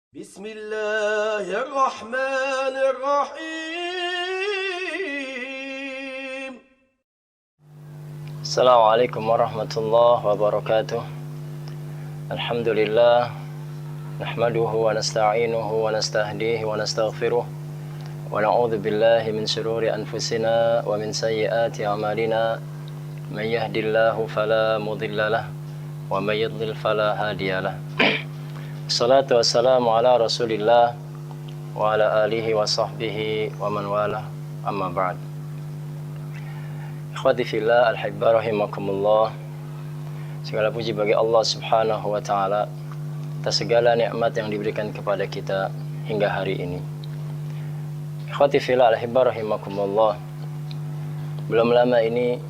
Bismillahirrahmanirrahim. Assalamualaikum warahmatullahi wabarakatuh. Alhamdulillah, nahmaduhu wa nasta'inuhu wa nastahdihi wa nastaghfiruh wa na'udzu billahi min shururi anfusina wa min sayyiati a'malina. Man yahdihillahu fala mudilla lahu wa may yudlil fala hadiyalah. Assalatu wassalamu ala Rasulillah wa ala alihi wa sahbihi wa man wala. Amma ba'd. Ikhwati fillah, al-hibba rahimakumullah. Segala puji bagi Allah Subhanahu wa ta'ala atas segala nikmat yang diberikan kepada kita hingga hari ini. Ikhwati fillah, al-hibba rahimakumullah. Belum lama ini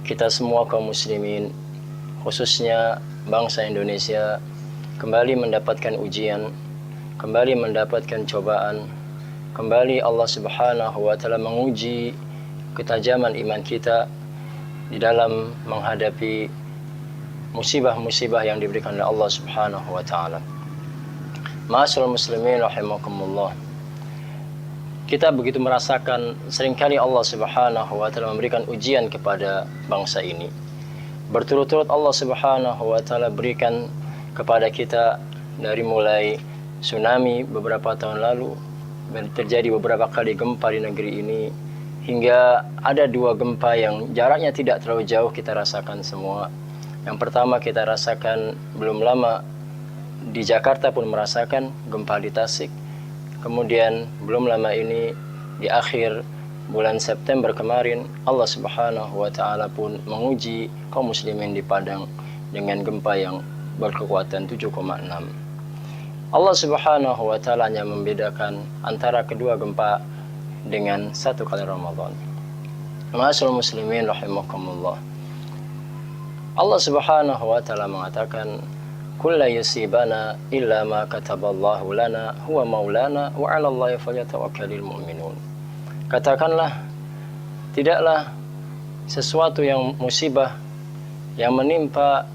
kita semua kaum muslimin, khususnya bangsa Indonesia, kembali mendapatkan ujian, kembali mendapatkan cobaan, kembali Allah Subhanahu wa ta'ala menguji ketajaman iman kita di dalam menghadapi musibah-musibah yang diberikan oleh Allah Subhanahu wa ta'ala. Ma'asyiral muslimin rahimakumullah. Kita begitu merasakan seringkali Allah Subhanahu wa ta'ala memberikan ujian kepada bangsa ini. Berturut-turut Allah Subhanahu wa ta'ala berikan kepada kita dari mulai tsunami beberapa tahun lalu, terjadi beberapa kali gempa di negeri ini, hingga ada dua gempa yang jaraknya tidak terlalu jauh kita rasakan semua. Yang pertama kita rasakan belum lama di Jakarta pun merasakan gempa di Tasik. Kemudian belum lama ini di akhir bulan September kemarin Allah Subhanahu wa ta'ala pun menguji kaum muslimin di Padang dengan gempa yang berkekuatan 7,6. Allah Subhanahu wa ta'ala hanya membedakan antara kedua gempa dengan satu kali Ramadan. Ma'asyiral muslimin rahimakumullah. Allah Subhanahu wa ta'ala mengatakan, "Kullu yusibana illa ma kataballahu lana huwa maulana wa 'alallahi falyatawakkalul mu'minun." Katakanlah, tidaklah sesuatu yang musibah yang menimpa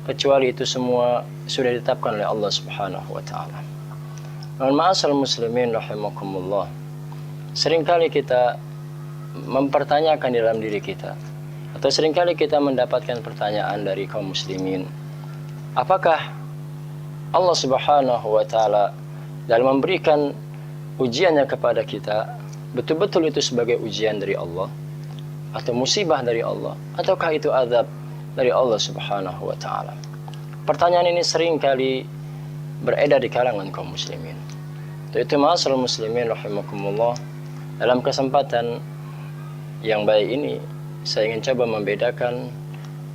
kecuali itu semua sudah ditetapkan oleh Allah Subhanahu wa ta'ala. Ma'asyiral muslimin rahimakumullah. Seringkali kita mempertanyakan di dalam diri kita, atau seringkali kita mendapatkan pertanyaan dari kaum muslimin, apakah Allah Subhanahu wa ta'ala dalam memberikan ujiannya kepada kita betul-betul itu sebagai ujian dari Allah, atau musibah dari Allah, ataukah itu azab dari Allah Subhanahu wa ta'ala? Pertanyaan ini sering kali beredar di kalangan kaum muslimin. Itu ma'asyiral muslimin rahimakumullah. Dalam kesempatan yang baik ini, saya ingin coba membedakan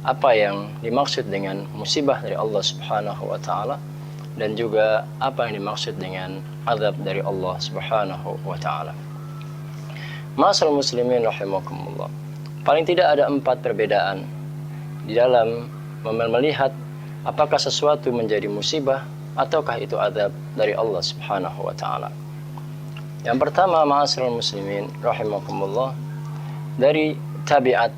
apa yang dimaksud dengan musibah dari Allah Subhanahu wa ta'ala, dan juga apa yang dimaksud dengan azab dari Allah Subhanahu wa ta'ala. Ma'asyiral muslimin rahimakumullah. Paling tidak ada 4 perbedaan di dalam melihat apakah sesuatu menjadi musibah ataukah itu azab dari Allah Subhanahu wa ta'ala. Yang pertama, ma'asyiral muslimin rahimakumullah, dari tabiat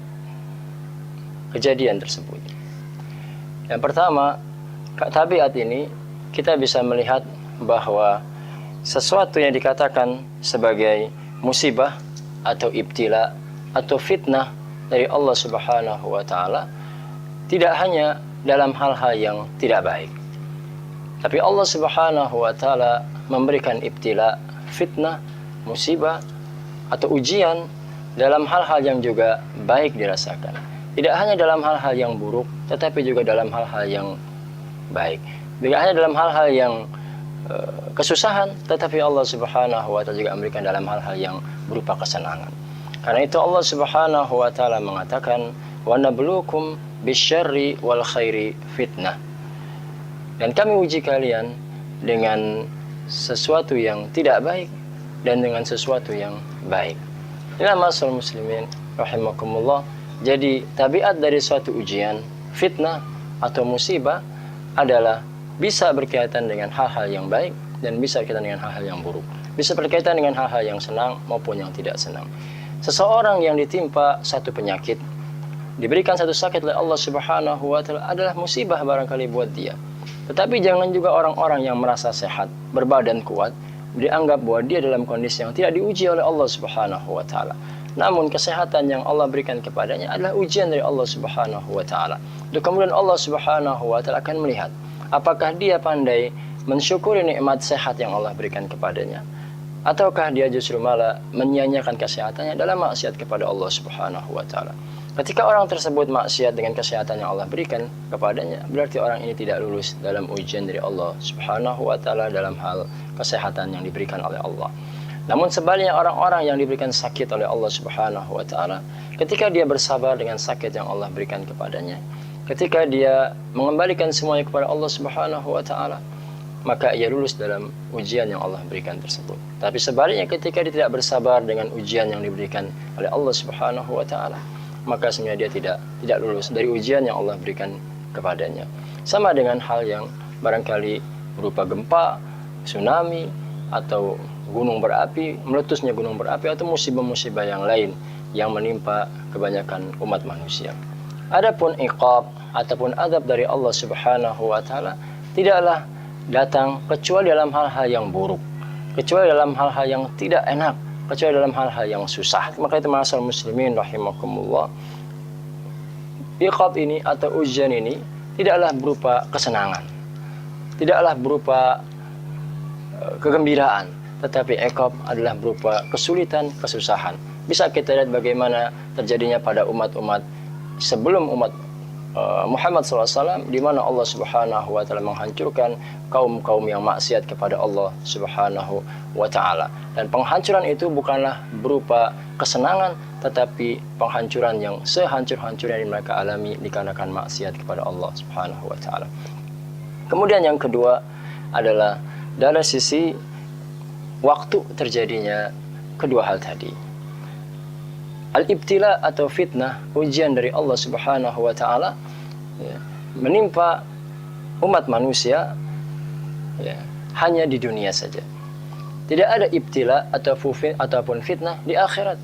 kejadian tersebut. Yang pertama, tabiat ini kita bisa melihat bahwa sesuatu yang dikatakan sebagai musibah atau ibtila atau fitnah dari Allah Subhanahu wa ta'ala tidak hanya dalam hal-hal yang tidak baik, tapi Allah Subhanahu wa ta'ala memberikan ibtila, fitnah, musibah atau ujian dalam hal-hal yang juga baik dirasakan. Tidak hanya dalam hal-hal yang buruk, tetapi juga dalam hal-hal yang baik. Tidak hanya dalam hal-hal yang kesusahan, tetapi Allah Subhanahu wa ta'ala juga memberikan dalam hal-hal yang berupa kesenangan. Karena itu Allah Subhanahu wa ta'ala mengatakan, "Wa nabluukum bisyarri wal khairi fitnah." Dan kami uji kalian dengan sesuatu yang tidak baik dan dengan sesuatu yang baik. Inilah ma'asyiral muslimin rahimakumullah. Jadi tabiat dari suatu ujian, fitnah atau musibah adalah bisa berkaitan dengan hal-hal yang baik dan bisa berkaitan dengan hal-hal yang buruk. Bisa berkaitan dengan hal-hal yang senang maupun yang tidak senang. Seseorang yang ditimpa satu penyakit, diberikan satu sakit oleh Allah Subhanahu wa ta'ala, adalah musibah barangkali buat dia. Tetapi jangan juga orang-orang yang merasa sehat, berbadan kuat, dianggap bahwa dia dalam kondisi yang tidak diuji oleh Allah Subhanahu wa taala. Namun kesehatan yang Allah berikan kepadanya adalah ujian dari Allah Subhanahu wa taala. Dan kemudian Allah Subhanahu wa taala akan melihat apakah dia pandai mensyukuri nikmat sehat yang Allah berikan kepadanya, ataukah dia justru malah menyia-nyiakan kesehatannya dalam maksiat kepada Allah Subhanahu wa taala. Ketika orang tersebut maksiat dengan kesehatan yang Allah berikan kepadanya, berarti orang ini tidak lulus dalam ujian dari Allah Subhanahu wa taala dalam hal kesehatan yang diberikan oleh Allah. Namun sebaliknya orang-orang yang diberikan sakit oleh Allah Subhanahu wa taala, ketika dia bersabar dengan sakit yang Allah berikan kepadanya, ketika dia mengembalikan semuanya kepada Allah Subhanahu wa taala, maka ia lulus dalam ujian yang Allah berikan tersebut. Tapi sebaliknya ketika dia tidak bersabar dengan ujian yang diberikan oleh Allah Subhanahu wa taala, maka sebenarnya dia tidak lulus dari ujian yang Allah berikan kepadanya. Sama dengan hal yang barangkali berupa gempa, tsunami, atau gunung berapi, meletusnya gunung berapi, atau musibah-musibah yang lain yang menimpa kebanyakan umat manusia. Adapun iqab ataupun adab dari Allah Subhanahu wa taala tidaklah datang kecuali dalam hal-hal yang buruk, kecuali dalam hal-hal yang tidak enak, kecuali dalam hal-hal yang susah. Maka itu ma'asyiral muslimin rahimakumullah, iqab ini atau ujian ini tidaklah berupa kesenangan, tidaklah berupa kegembiraan, tetapi iqab adalah berupa kesulitan, kesusahan. Bisa kita lihat bagaimana terjadinya pada umat-umat sebelum umat Muhammad SAW, di mana Allah Subhanahu wa taala menghancurkan kaum-kaum yang maksiat kepada Allah Subhanahu wa taala. Dan penghancuran itu bukanlah berupa kesenangan, tetapi penghancuran yang sehancur-hancurnya yang mereka alami dikarenakan maksiat kepada Allah Subhanahu wa taala. Kemudian yang kedua adalah dari sisi waktu terjadinya kedua hal tadi. Al-ibtila atau fitnah, ujian dari Allah Subhanahu wa taala menimpa umat manusia hanya di dunia saja. Tidak ada ibtila ataupun fitnah di akhirat.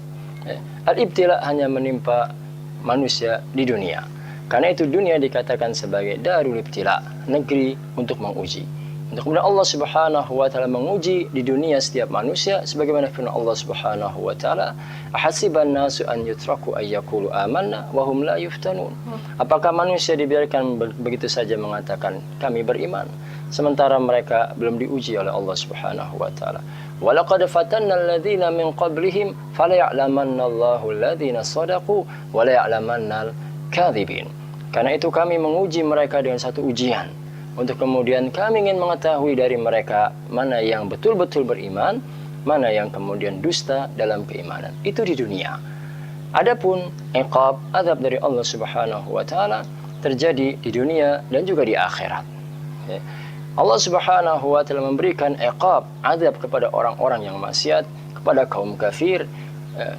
Al-ibtila hanya menimpa manusia di dunia. Karena itu dunia dikatakan sebagai darul ibtila, negeri untuk menguji. Untuk kemudian Allah Subhanahu wa taala menguji di dunia setiap manusia sebagaimana firman Allah Subhanahu wa taala, "Ahasiban nasu an yutraku ay yaqulu amanna wa hum la yuftanun." Apakah manusia dibiarkan begitu saja mengatakan kami beriman sementara mereka belum diuji oleh Allah Subhanahu wa taala? "Wa laqad fatanna alladziina min qablihim fala ya'lamanna Allahu alladziina shadaqu wa la ya'lamanna al-kadzibin." Karena itu kami menguji mereka dengan satu ujian, untuk kemudian kami ingin mengetahui dari mereka mana yang betul-betul beriman, mana yang kemudian dusta dalam keimanan. Itu di dunia. Adapun iqab, azab dari Allah Subhanahu wa taala terjadi di dunia dan juga di akhirat. Allah Subhanahu wa taala memberikan iqab, azab kepada orang-orang yang maksiat, kepada kaum kafir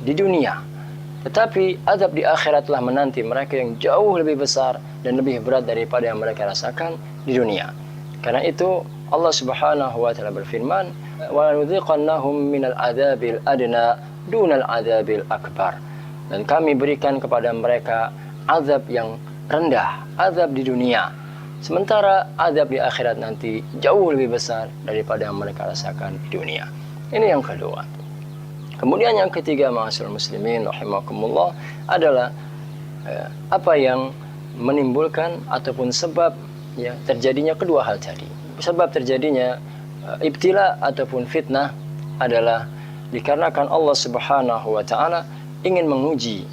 di dunia. Tetapi azab di akhirat telah menanti mereka yang jauh lebih besar dan lebih berat daripada yang mereka rasakan di dunia. Karena itu Allah Subhanahu wa taala berfirman, "Wa nudziqannahum minal adzabil adna dunal adzabil akbar." Dan kami berikan kepada mereka azab yang rendah, azab di dunia. Sementara azab di akhirat nanti jauh lebih besar daripada yang mereka rasakan di dunia. Ini yang kedua. Kemudian yang ketiga, ma'asyiral muslimin rahimakumullah, adalah apa yang menimbulkan ataupun sebab terjadinya kedua hal tadi. Sebab terjadinya ibtila ataupun fitnah adalah dikarenakan Allah Subhanahu wa taala ingin menguji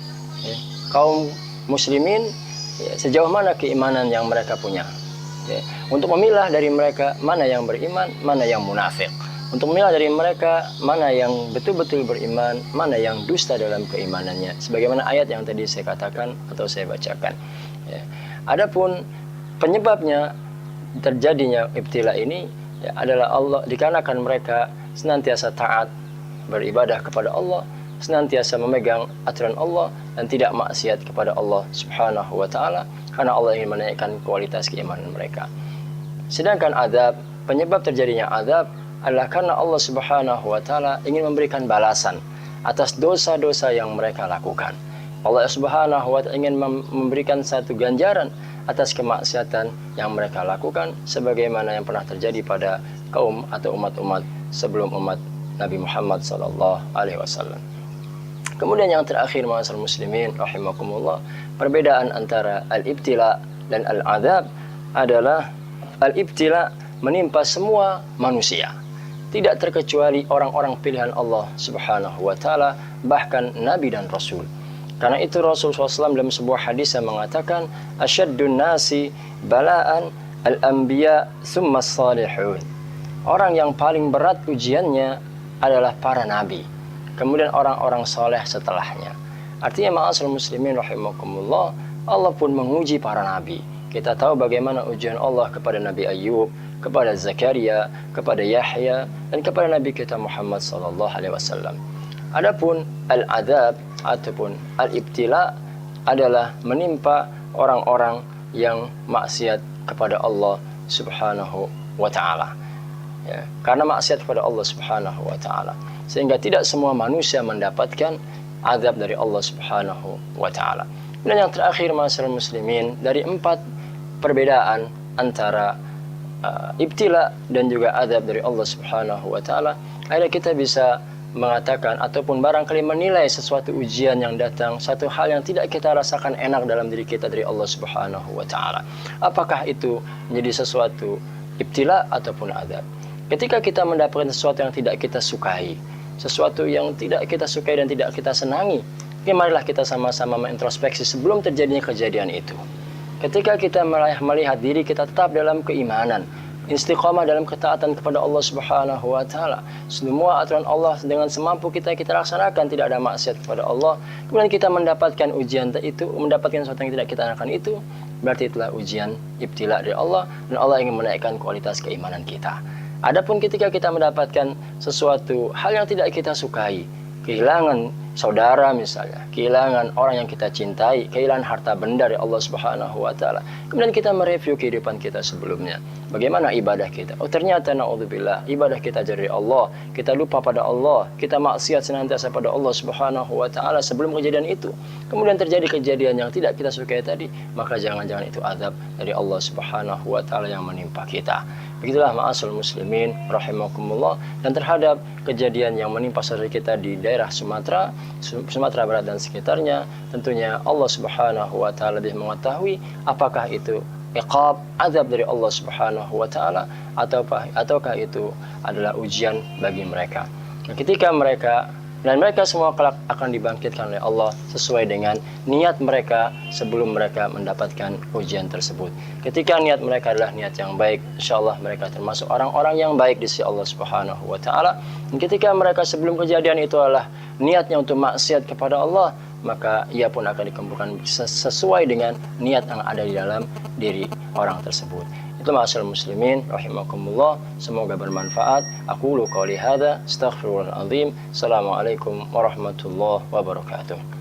kaum muslimin sejauh mana keimanan yang mereka punya. Untuk memilah dari mereka mana yang beriman, mana yang munafik. Untuk memilah dari mereka mana yang betul-betul beriman, mana yang dusta dalam keimanannya. Sebagaimana ayat yang tadi saya katakan atau saya bacakan. Adapun penyebabnya terjadinya ibtila ini adalah Allah, dikarenakan mereka senantiasa taat beribadah kepada Allah, senantiasa memegang aturan Allah dan tidak maksiat kepada Allah Subhanahu wa taala, karena Allah ingin menaikkan kualitas keimanan mereka. Sedangkan azab, penyebab terjadinya azab adalah karena Allah Subhanahu wa taala ingin memberikan balasan atas dosa-dosa yang mereka lakukan. Allah Subhanahu wa ta'ala ingin memberikan satu ganjaran atas kemaksiatan yang mereka lakukan sebagaimana yang pernah terjadi pada kaum atau umat-umat sebelum umat Nabi Muhammad sallallahu alaihi wasallam. Kemudian yang terakhir, ma'asyiral muslimin rahimakumullah, perbedaan antara al-ibtila dan al-azab adalah al-ibtila menimpa semua manusia, tidak terkecuali orang-orang pilihan Allah Subhanahu wa ta'ala, bahkan nabi dan rasul. Karena itu Rasulullah SAW dalam sebuah hadis yang mengatakan, asyaddun nasi bala'an al-anbiya thumma salihun. Orang yang paling berat ujiannya adalah para nabi, kemudian orang-orang soleh setelahnya. Artinya ma'asyiral muslimin rahimakumullah, Allah pun menguji para nabi. Kita tahu bagaimana ujian Allah kepada Nabi Ayub, kepada Zakaria, kepada Yahya, dan kepada Nabi kita Muhammad sallallahu alaihi wasallam. Adapun al-azab ataupun al-ibtila adalah menimpa orang-orang yang maksiat kepada Allah Subhanahu wa ta'ala. Ya, karena maksiat kepada Allah Subhanahu wa ta'ala, sehingga tidak semua manusia mendapatkan azab dari Allah Subhanahu wa ta'ala. Dan yang terakhir, ma'asyiral muslimin, dari 4 perbedaan antara ibtila dan juga azab dari Allah Subhanahu wa ta'ala, akhirnya kita bisa mengatakan ataupun barangkali menilai sesuatu ujian yang datang, satu hal yang tidak kita rasakan enak dalam diri kita dari Allah Subhanahu wa ta'ala. Apakah itu menjadi sesuatu ibtila ataupun azab? Ketika kita mendapatkan sesuatu yang tidak kita sukai, sesuatu yang tidak kita sukai dan tidak kita senangi, marilah kita sama-sama mengintrospeksi sebelum terjadinya kejadian itu. Ketika kita melihat diri kita tetap dalam keimanan, istiqamah dalam ketaatan kepada Allah Subhanahu wa ta'ala, semua aturan Allah dengan semampu kita laksanakan, tidak ada maksiat kepada Allah, kemudian kita mendapatkan ujian itu, mendapatkan sesuatu yang tidak kita harapkan itu, berarti itulah ujian ibtila dari Allah, dan Allah ingin menaikkan kualitas keimanan kita. Adapun ketika kita mendapatkan sesuatu hal yang tidak kita sukai, kehilangan saudara misalnya, kehilangan orang yang kita cintai, kehilangan harta benda dari Allah Subhanahu wa ta'ala, kemudian kita mereview kehidupan kita sebelumnya, bagaimana ibadah kita. Oh ternyata na'udzubillah, ibadah kita dari Allah, kita lupa pada Allah, kita maksiat senantiasa pada Allah Subhanahu wa ta'ala sebelum kejadian itu, kemudian terjadi kejadian yang tidak kita sukai tadi, maka jangan-jangan itu azab dari Allah Subhanahu wa ta'ala yang menimpa kita. Begitulah ma'asyiral muslimin rahimakumullah. Dan terhadap kejadian yang menimpa saudara kita di daerah Sumatera Barat dan sekitarnya, tentunya Allah Subhanahu wa ta'ala lebih mengetahui apakah itu iqab, azab dari Allah Subhanahu wa ta'ala, ataukah itu adalah ujian bagi mereka. Nah, ketika mereka semua kelak akan dibangkitkan oleh Allah sesuai dengan niat mereka sebelum mereka mendapatkan ujian tersebut. Ketika niat mereka adalah niat yang baik, insyaallah mereka termasuk orang-orang yang baik di sisi Allah Subhanahu wa ta'ala. Dan ketika mereka sebelum kejadian itu adalah niatnya untuk maksiat kepada Allah, maka ia pun akan dikumpulkan sesuai dengan niat yang ada di dalam diri orang tersebut. Itu ma'asyiral muslimin rahimakumullah, semoga bermanfaat. Aqulu qouli hadza, astaghfirullahal azim. Assalamualaikum warahmatullahi wabarakatuh.